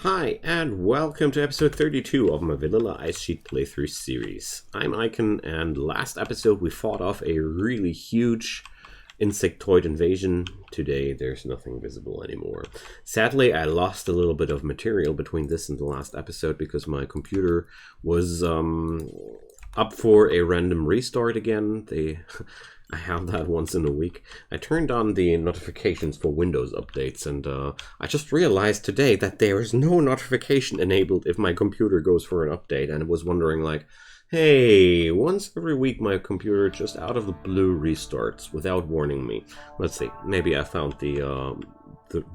Hi, and welcome to episode 32 of my vanilla Ice Sheet playthrough series. I'm Icon, and last episode we fought off a really huge insectoid invasion. Today there's nothing visible anymore. Sadly, I lost a little bit of material between this and the last episode because my computer was up for a random restart again. I have that once in a week. I turned on the notifications for Windows updates, and I just realized today that there is no notification enabled if my computer goes for an update, and I was wondering like, hey, once every week my computer just out of the blue restarts without warning me. Let's see, maybe I found the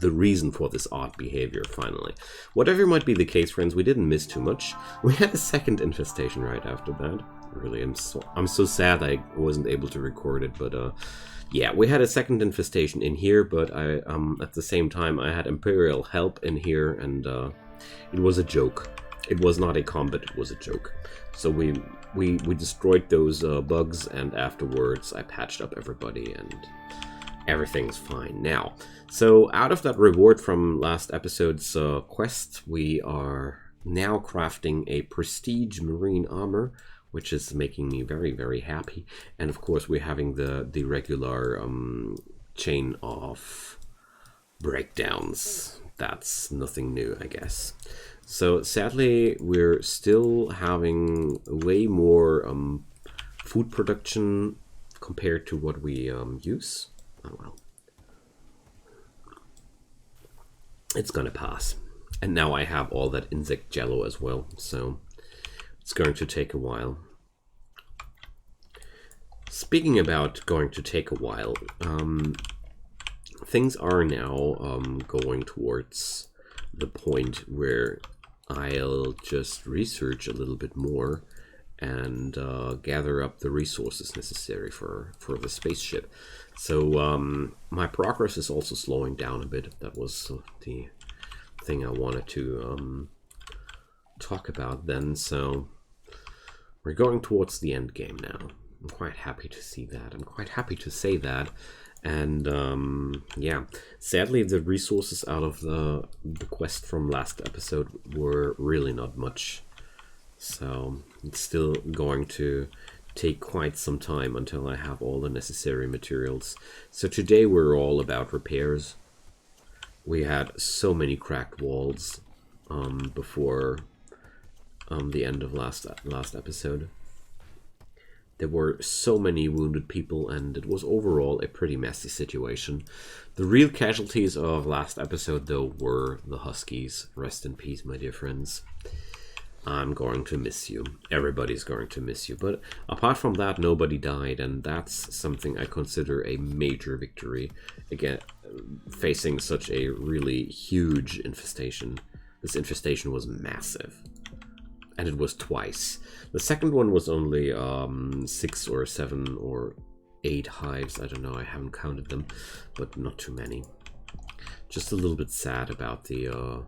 reason for this odd behavior finally. Whatever might be the case, friends, we didn't miss too much. We had a second infestation right after that. Really, I'm so sad I wasn't able to record it, but yeah, we had a second infestation in here, but I at the same time I had Imperial help in here, and it was a joke. It was not a combat, it was a joke. So we destroyed those bugs, and afterwards I patched up everybody, and everything's fine now. So out of that reward from last episode's quest, we are now crafting a prestige marine armor, which is making me very, very happy. And of course we're having the regular chain of breakdowns. That's nothing new, I guess. So sadly we're still having way more food production compared to what we use. Oh well. It's gonna pass. And now I have all that insect jello as well, so it's going to take a while. Speaking about going to take a while, things are now going towards the point where I'll just research a little bit more and gather up the resources necessary for the spaceship. So my progress is also slowing down a bit. That was the thing I wanted to talk about then. So we're going towards the end game now. I'm quite happy to see that. I'm quite happy to say that. And yeah, sadly the resources out of the quest from last episode were really not much. So it's still going to take quite some time until I have all the necessary materials. So today we're all about repairs. We had so many cracked walls before the end of last episode. There were so many wounded people, and it was overall a pretty messy situation. The real casualties of last episode, though, were the Huskies. Rest in peace, my dear friends. I'm going to miss you. Everybody's going to miss you. But apart from that, nobody died, and that's something I consider a major victory. Again, facing such a really huge infestation. This infestation was massive. And it was twice. The second one was only 6 or 7 or 8 hives. I don't know, I haven't counted them, but not too many. Just a little bit sad about the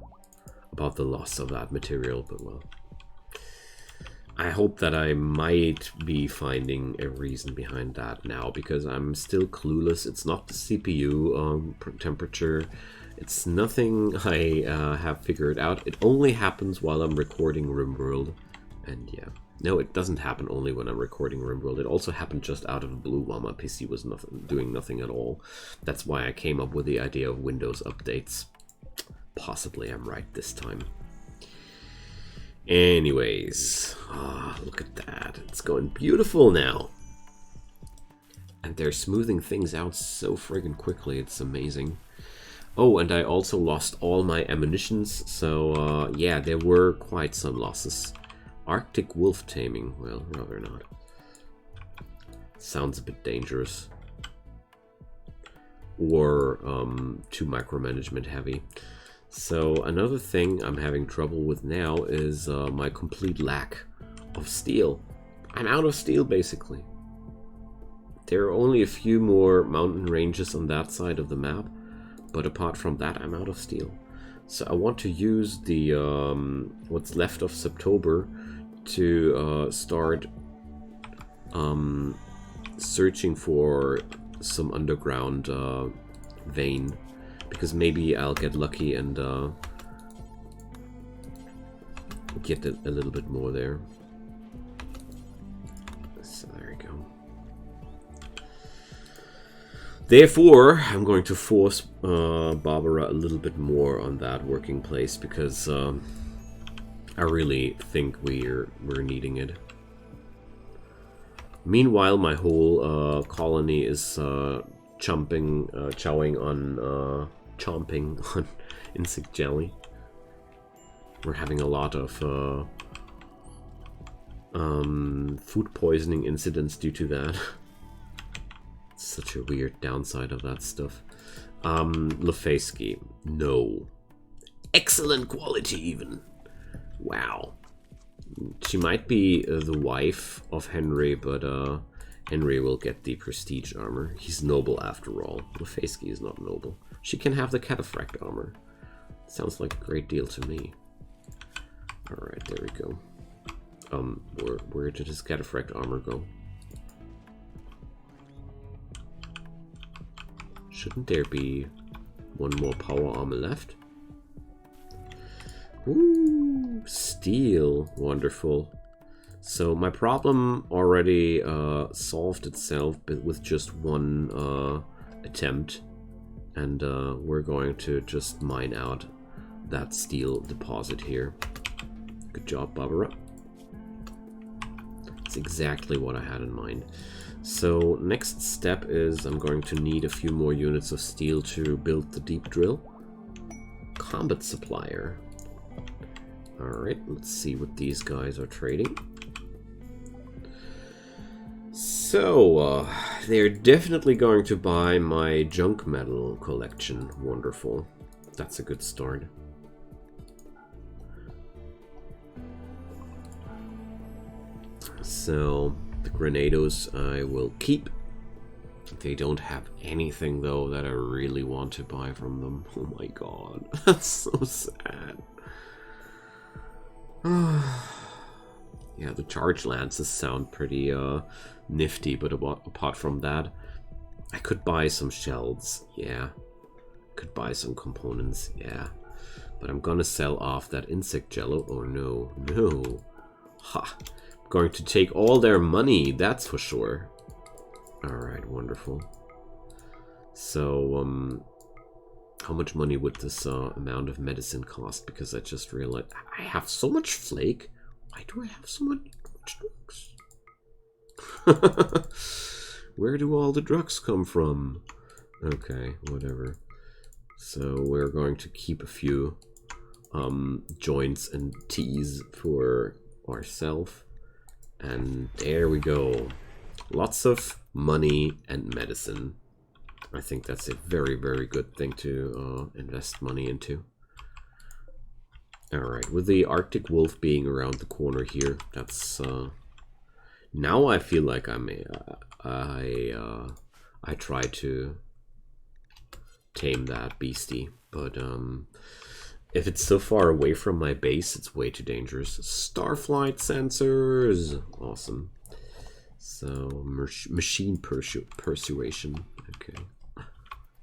loss of that material, but well. I hope that I might be finding a reason behind that now, because I'm still clueless. It's not the CPU temperature. It's nothing I have figured out. It only happens while I'm recording Rimworld. And yeah. No, it doesn't happen only when I'm recording Rimworld. It also happened just out of the blue while my PC was doing nothing at all. That's why I came up with the idea of Windows updates. Possibly I'm right this time. Anyways. Look at that. It's going beautiful now. And they're smoothing things out so friggin' quickly. It's amazing. Oh, and I also lost all my ammunitions, so yeah, there were quite some losses. Arctic wolf taming, well, rather not. Sounds a bit dangerous. Or too micromanagement heavy. So another thing I'm having trouble with now is my complete lack of steel. I'm out of steel, basically. There are only a few more mountain ranges on that side of the map. But apart from that, I'm out of steel. So I want to use the what's left of September to start searching for some underground vein, because maybe I'll get lucky and get a little bit more there. So there you go. Therefore, I'm going to force Barbara a little bit more on that working place because I really think we're needing it. Meanwhile, my whole colony is chomping on insect jelly. We're having a lot of food poisoning incidents due to that. Such a weird downside of that stuff. Lefeski, no. Excellent quality even. Wow. She might be the wife of Henry, but Henry will get the prestige armor. He's noble after all. Lefeski is not noble. She can have the cataphract armor. Sounds like a great deal to me. Alright, there we go. Where did his cataphract armor go? Shouldn't there be one more power armor left? Ooh, steel. Wonderful. So my problem already solved itself with just one attempt. And we're going to just mine out that steel deposit here. Good job, Barbara. That's exactly what I had in mind. So next step is I'm going to need a few more units of steel to build the deep drill. Combat supplier. Alright, let's see what these guys are trading. So, they're definitely going to buy my junk metal collection. Wonderful. That's a good start. So, the Grenados I will keep. They don't have anything, though, that I really want to buy from them. Oh my god, that's so sad. Yeah, the charge lances sound pretty nifty, but apart from that, I could buy some shells, yeah. Could buy some components, yeah. But I'm gonna sell off that insect jello. Oh no, no. Ha! I'm going to take all their money, that's for sure. Alright, wonderful. So, how much money would this amount of medicine cost? Because I just realized I have so much flake. Why do I have so much drugs? Where do all the drugs come from? Okay, whatever. So we're going to keep a few joints and teas for ourselves. And there we go. Lots of money and medicine. I think that's a very, very good thing to invest money into. Alright, with the Arctic wolf being around the corner here, that's... now I feel like I try to tame that beastie, but if it's so far away from my base, it's way too dangerous. Starflight sensors! Awesome. So, machine persuasion. Okay.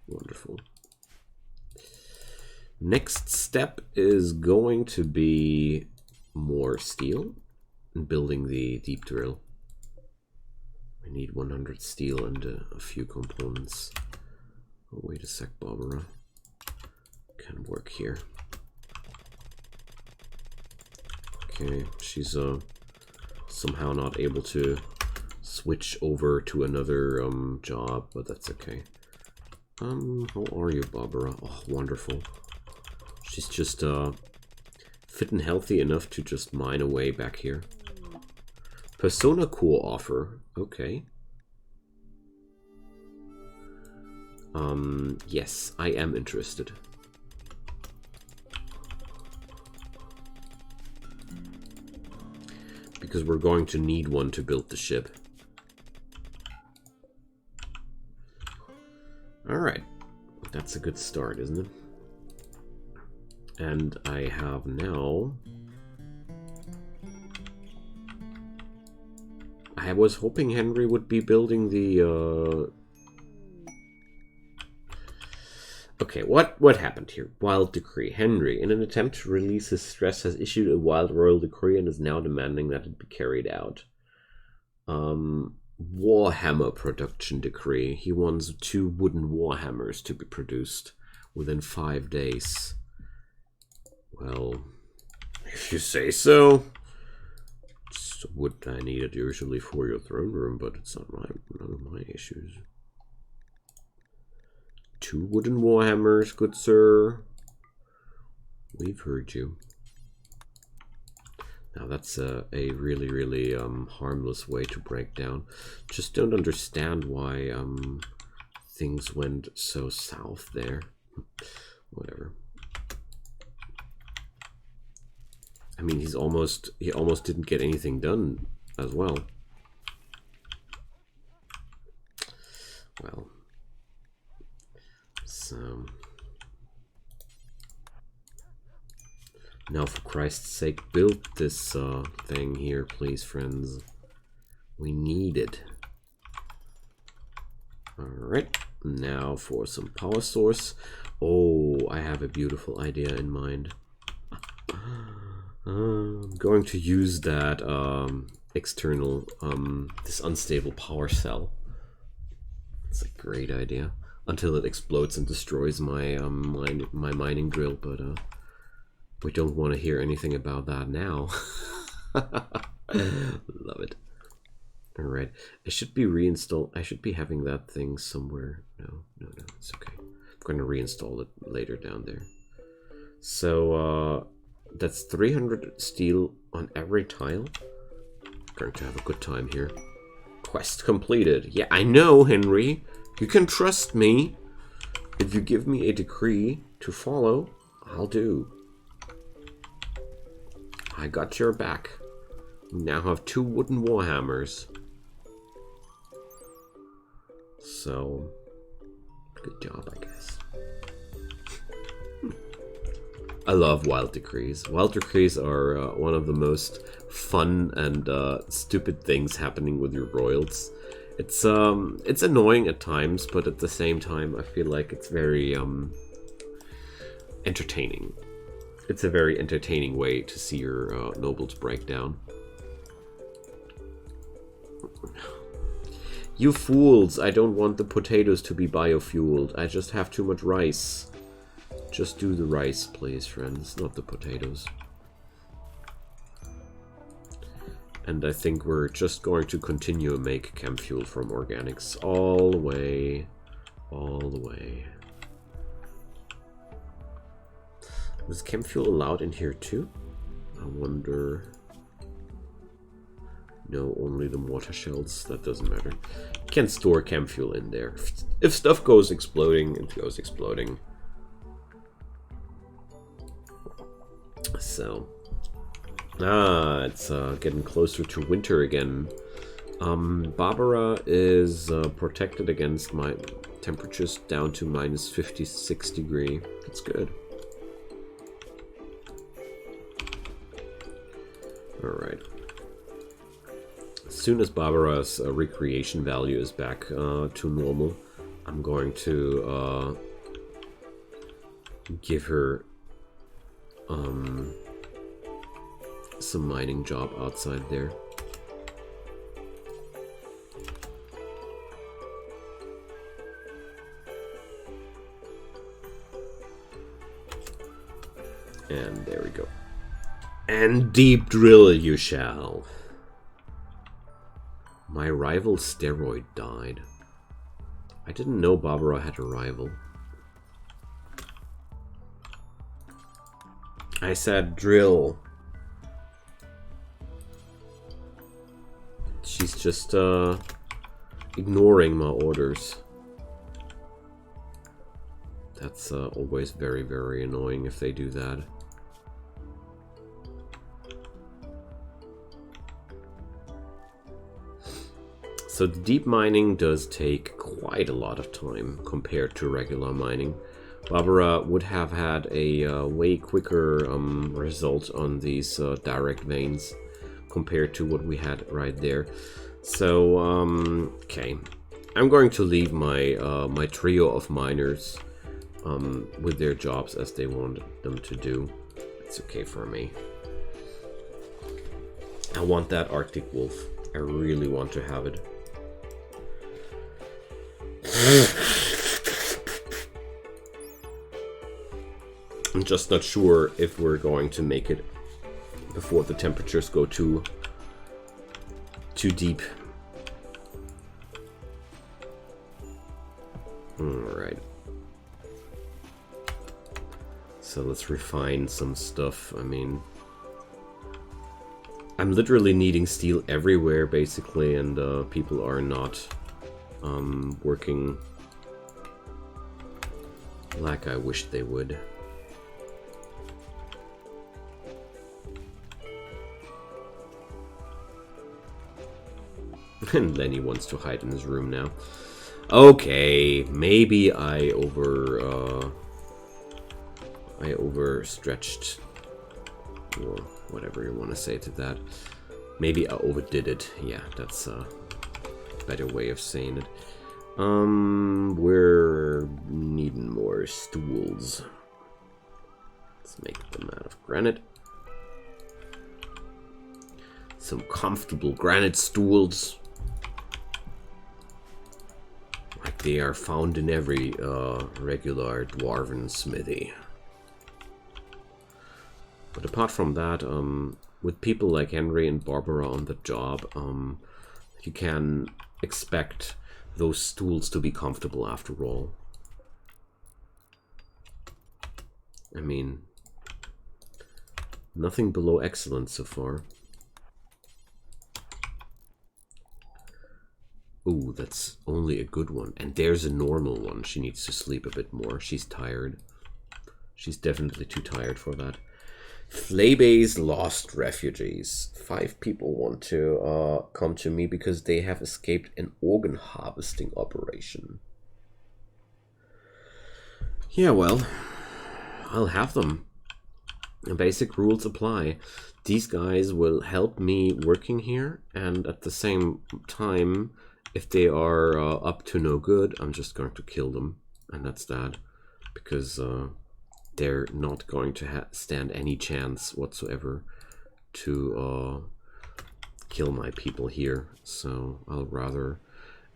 Wonderful. Next step is going to be more steel and building the deep drill. I need 100 steel and a few components. Oh, wait a sec, Barbara. Can work here. Okay, she's somehow not able to switch over to another job, but that's okay. How are you, Barbara? Oh, wonderful. She's just fit and healthy enough to just mine away back here. Persona core offer. Okay. Yes, I am interested. Because we're going to need one to build the ship. Alright. That's a good start, isn't it? And I have now... I was hoping Henry would be building the... Okay, what happened here? Wild decree. Henry, in an attempt to release his stress, has issued a wild royal decree and is now demanding that it be carried out. Warhammer production decree. He wants 2 wooden warhammers to be produced within 5 days. Well, if you say so. It's wood I needed usually for your throne room, but it's not none of my issues. 2 wooden warhammers, good sir. We've heard you. Now that's a really, really harmless way to break down. Just don't understand why things went so south there. Whatever. I mean, he almost didn't get anything done as well. Well, so now, for Christ's sake, build this thing here, please, friends. We need it. Alright, now for some power source. Oh, I have a beautiful idea in mind. I'm going to use that external, this unstable power cell. It's a great idea. Until it explodes and destroys my my mining drill, but we don't want to hear anything about that now. Love it. Alright, it should be reinstalled. I should be having that thing somewhere. No, it's okay. I'm going to reinstall it later down there. So, that's 300 steel on every tile. Going to have a good time here. Quest completed. Yeah, I know, Henry. You can trust me. If you give me a decree to follow, I'll do. I got your back. We now have 2 wooden warhammers. So, good job, I guess. I love wild decrees. Wild decrees are one of the most fun and stupid things happening with your royals. It's annoying at times, but at the same time, I feel like it's very entertaining. It's a very entertaining way to see your nobles break down. You fools! I don't want the potatoes to be biofueled. I just have too much rice. Just do the rice, please, friends, not the potatoes. And I think we're just going to continue to make chem fuel from organics all the way. All the way. Was chem fuel allowed in here too? I wonder. No, only the mortar shells. That doesn't matter. You can store chem fuel in there. If stuff goes exploding, it goes exploding. So, it's getting closer to winter again. Barbara is protected against my temperatures down to minus 56 degree. That's good. Alright. As soon as Barbara's recreation value is back to normal, I'm going to give her some mining job outside there. And there we go. And deep drill you shall. My rival steroid died. I didn't know Barbara had a rival. I said drill. She's just ignoring my orders. That's always very, very annoying if they do that. So the deep mining does take quite a lot of time compared to regular mining. Barbara would have had a way quicker result on these direct veins compared to what we had right there. So, okay. I'm going to leave my my trio of miners with their jobs as they want them to do. It's okay for me. I want that Arctic wolf. I really want to have it. I'm just not sure if we're going to make it before the temperatures go too deep. Alright. So let's refine some stuff. I mean, I'm literally needing steel everywhere, basically, and people are not working like I wish they would. And Lenny wants to hide in his room now. Okay, maybe I overstretched, or whatever you want to say to that. Maybe I overdid it. Yeah, that's a better way of saying it. We're needing more stools. Let's make them out of granite. Some comfortable granite stools. Like they are found in every regular dwarven smithy. But apart from that, with people like Henry and Barbara on the job, you can expect those stools to be comfortable after all. I mean, nothing below excellent so far. Ooh, that's only a good one. And there's a normal one. She needs to sleep a bit more. She's tired. She's definitely too tired for that. Flaybay's Lost Refugees. 5 people want to come to me because they have escaped an organ harvesting operation. Yeah, well, I'll have them. The basic rules apply. These guys will help me working here, and at the same time, if they are up to no good, I'm just going to kill them, and that's that, because they're not going to stand any chance whatsoever to kill my people here. So I'll rather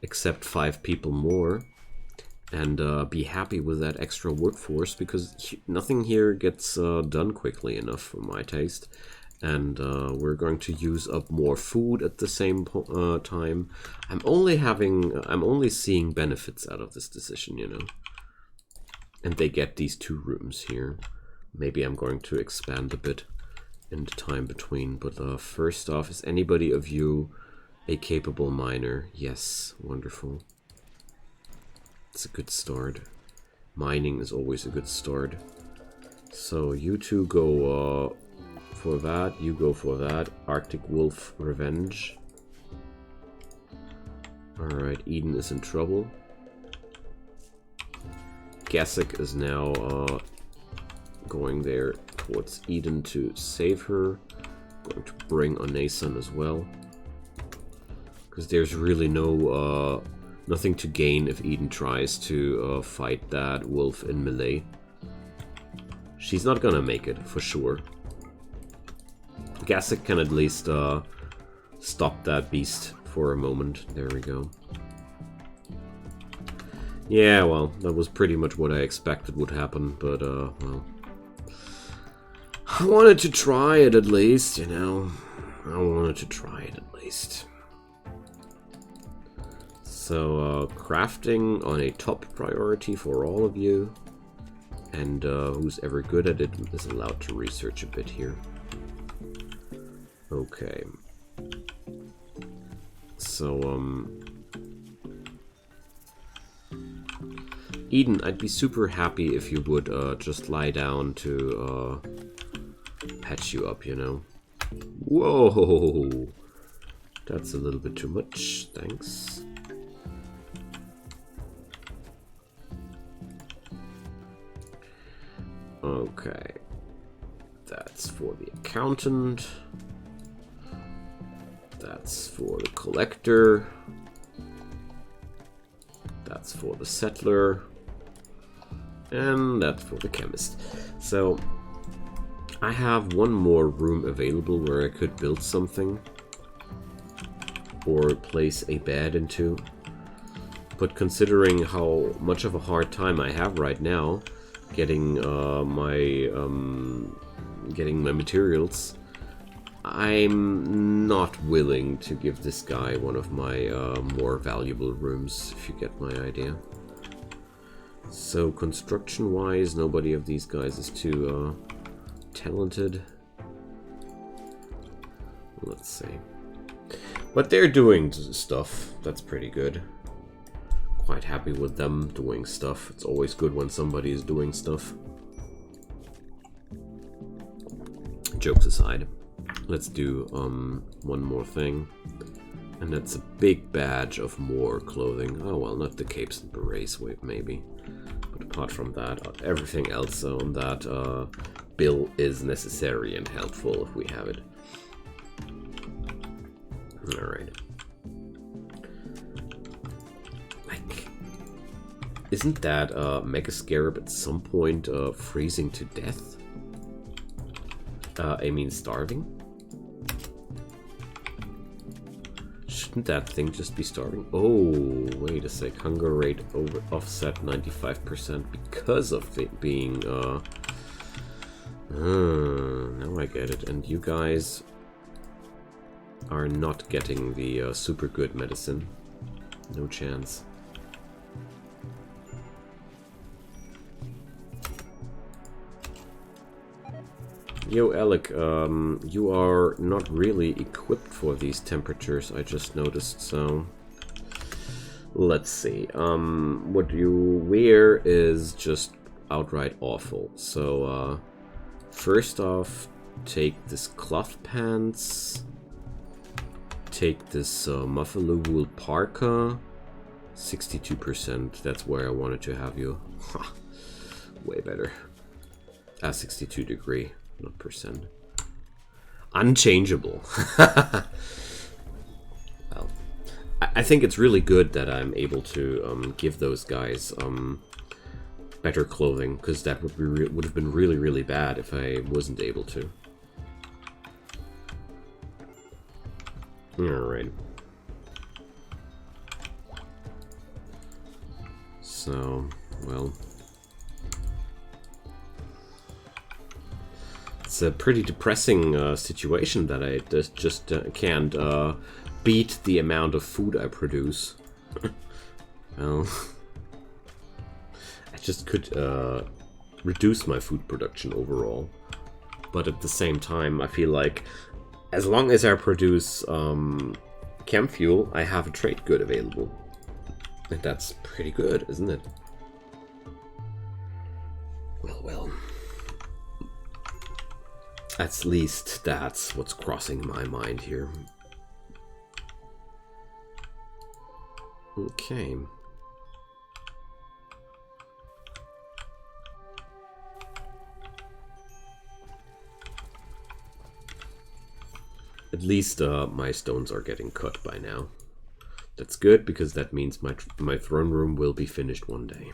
accept 5 people more and be happy with that extra workforce, because nothing here gets done quickly enough for my taste. And we're going to use up more food at the same time. I'm only seeing benefits out of this decision, you know. And they get these 2 rooms here. Maybe I'm going to expand a bit in the time between. But first off, is anybody of you a capable miner? Yes, wonderful. It's a good start. Mining is always a good start. So you 2 go for that. You go for that. Arctic Wolf Revenge. Alright, Eden is in trouble. Gassick is now going there towards Eden to save her. Going to bring Onason as well, because there's really nothing to gain if Eden tries to fight that wolf in melee. She's not gonna make it for sure. Gassick can at least stop that beast for a moment. There we go. Yeah, well, that was pretty much what I expected would happen, but, well, I wanted to try it at least, you know. I wanted to try it at least. So, crafting on a top priority for all of you, and who's ever good at it is allowed to research a bit here. Okay. So, Eden, I'd be super happy if you would just lie down to patch you up, you know. Whoa! That's a little bit too much, thanks. Okay. That's for the accountant. That's for the collector. That's for the settler. And that's for the chemist. So I have one more room available where I could build something or place a bed into. But considering how much of a hard time I have right now getting my materials, I'm not willing to give this guy one of my more valuable rooms, if you get my idea. So construction-wise, nobody of these guys is too talented. Let's see. But they're doing stuff. That's pretty good. Quite happy with them doing stuff. It's always good when somebody is doing stuff. Jokes aside, let's do one more thing. And that's a big badge of more clothing. Oh well, not the capes and berets, wait, maybe. But apart from that, everything else on that bill is necessary and helpful if we have it. Alright. Like, isn't that Mega Scarab at some point freezing to death? I mean starving? Shouldn't that thing just be starving? Oh, wait a sec. Hunger rate over offset 95% because of it being now I get it. And you guys are not getting the super good medicine. No chance. Yo, Alec, you are not really equipped for these temperatures, I just noticed, so... Let's see. What you wear is just outright awful. So, first off, take this cloth pants. Take this muffalo wool parka. 62%, that's where I wanted to have you. Way better. 62 degree. Not percent. Unchangeable. Well, I think it's really good that I'm able to give those guys better clothing, because that would have been really, really bad if I wasn't able to. Alright. So, well... It's a pretty depressing situation that I just can't beat the amount of food I produce. Well, I just could reduce my food production overall. But at the same time, I feel like as long as I produce chem fuel, I have a trade good available. And that's pretty good, isn't it? Well, well. At least that's what's crossing my mind here. Okay. At least my stones are getting cut by now. That's good, because that means my throne room will be finished one day.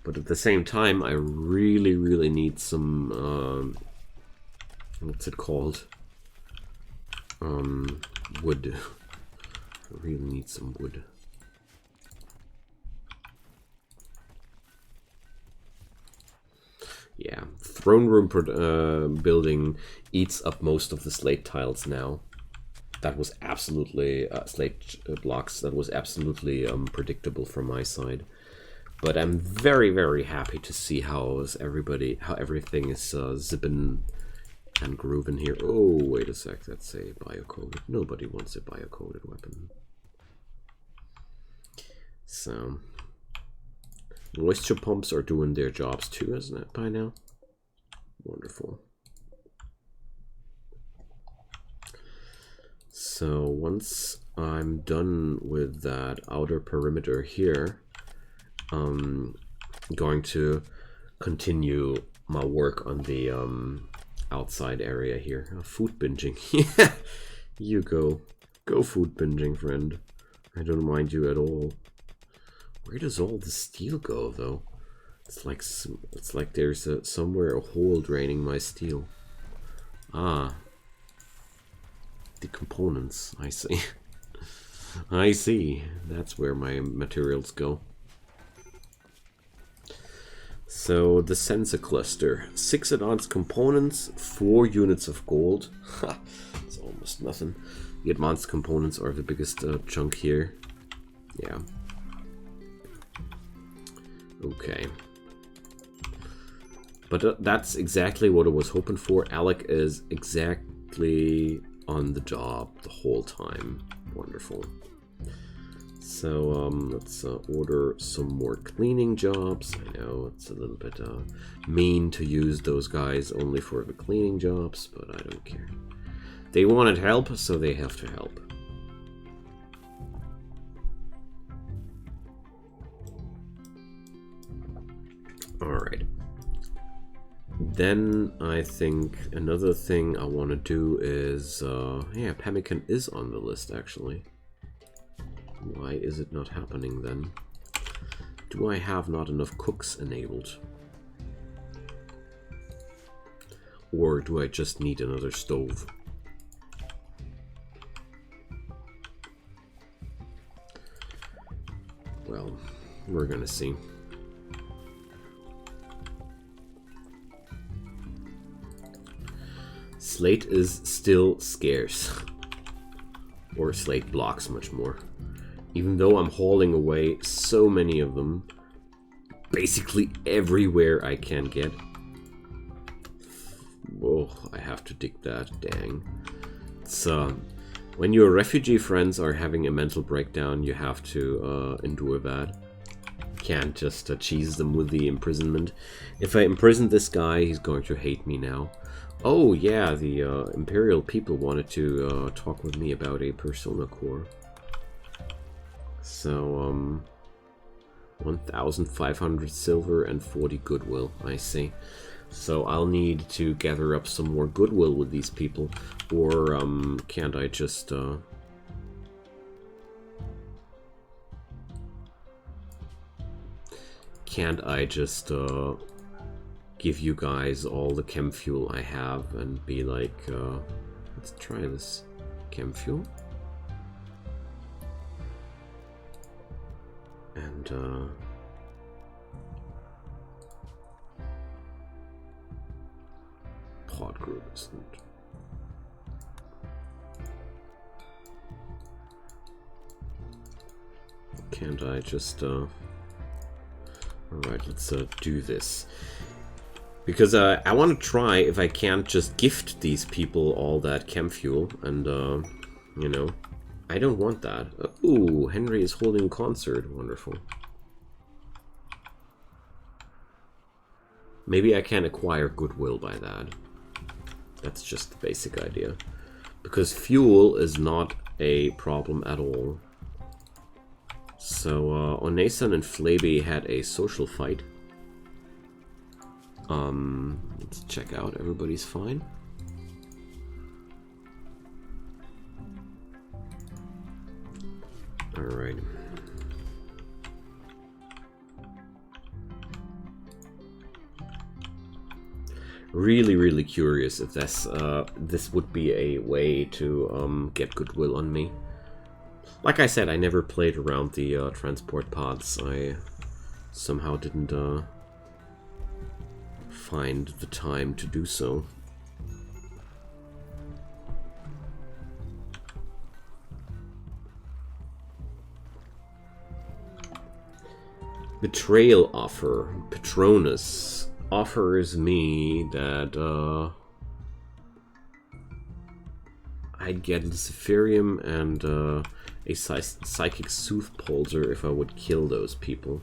But at the same time, I really, really need some, what's it called? Wood. I really need some wood. Yeah, throne room building eats up most of the slate tiles now. That was absolutely, slate blocks, that was absolutely predictable from my side. But I'm very, very happy to see how everything is zipping and grooving here. Oh, wait a sec, that's a bio-coded. Nobody wants a bio-coded weapon. So, moisture pumps are doing their jobs too, isn't it, by now? Wonderful. So, once I'm done with that outer perimeter here, I'm going to continue my work on the outside area here. Food binging. Yeah, you go. Go food binging, friend. I don't mind you at all. Where does all the steel go, though? It's like there's somewhere a hole draining my steel. Ah, the components. I see. I see. That's where my materials go. So the sensor cluster, 6 advanced components, 4 units of gold. It's almost nothing. The advanced components are the biggest chunk here. Yeah. Okay. But that's exactly what I was hoping for. Alec is exactly on the job the whole time. Wonderful. So let's order some more cleaning jobs. I know it's a little bit mean to use those guys only for the cleaning jobs, but I don't care. They wanted help, so they have to help. Alright. Then I think another thing I want to do is, yeah, pemmican is on the list actually. Why is it not happening then? Do I have not enough cooks enabled? Or do I just need another stove? Well, we're gonna see. Slate is still scarce. Or slate blocks much more. Even though I'm hauling away so many of them, basically everywhere I can get. Oh, I have to dig that, dang. It's, when your refugee friends are having a mental breakdown, you have to endure that. Can't just cheese them with the imprisonment. If I imprison this guy, he's going to hate me now. Oh yeah, the Imperial people wanted to talk with me about a persona core. So, 1,500 silver and 40 goodwill, I see. So I'll need to gather up some more goodwill with these people, or can't I just... Can't I just give you guys all the chem fuel I have and be like, let's try this chem fuel. And pod group isn't. Can't I just alright, let's do this. Because I want to try if I can't just gift these people all that chem fuel, and you know, I don't want that. Ooh, Henry is holding a concert. Wonderful. Maybe I can acquire goodwill by that. That's just the basic idea. Because fuel is not a problem at all. So, Onesan and Phoebe had a social fight. Let's check out. Everybody's fine. Alright. Really curious if this would be a way to get goodwill on me. Like I said, I never played around the transport pods. I somehow didn't find the time to do so. Betrayal offer. Patronus offers me that I'd get Luciferium and a psychic sooth pulser if I would kill those people.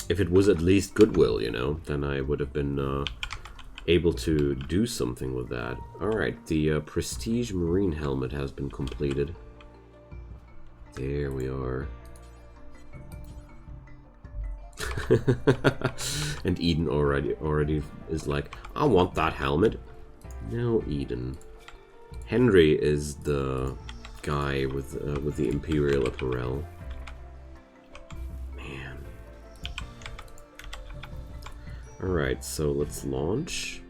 If it was at least goodwill, you know, then I would have been able to do something with that. Alright, the Prestige Marine helmet has been completed. There we are. And Eden already is like, I want that helmet. No, Eden. Henry is the guy with the Imperial apparel. Man. Alright, so let's launch.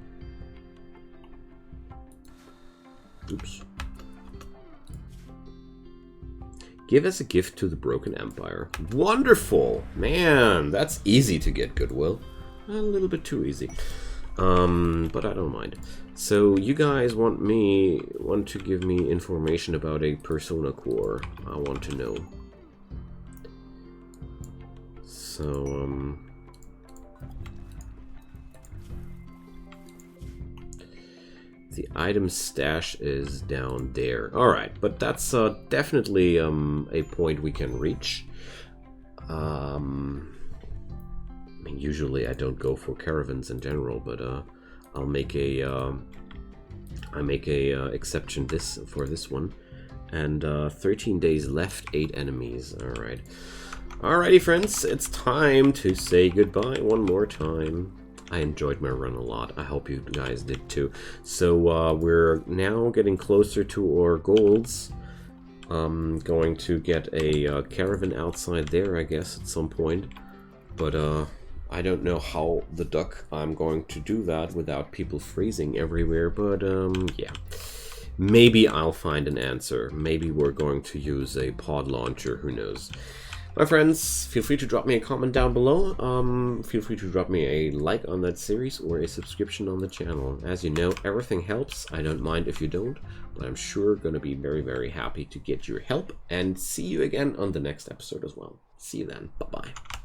Oops. Give as a gift to the Broken Empire. Wonderful! Man, that's easy to get goodwill. A little bit too easy. But I don't mind. So you guys want to give me information about a Persona Core. I want to know. So, the item stash is down there. Alright, but that's definitely a point we can reach. I mean, usually I don't go for caravans in general, but I'll make a exception for this one. And 13 days left, 8 enemies. Alright. Alrighty, friends, it's time to say goodbye one more time. I enjoyed my run a lot. I hope you guys did too. So we're now getting closer to our goals. Going to get a caravan outside there, I guess, at some point. But I don't know how the duck I'm going to do that without people freezing everywhere. But yeah, maybe I'll find an answer. Maybe we're going to use a pod launcher. Who knows? My friends, feel free to drop me a comment down below. Feel free to drop me a like on that series or a subscription on the channel. As you know, everything helps. I don't mind if you don't, but I'm sure going to be very, very happy to get your help. And see you again on the next episode as well. See you then. Bye-bye.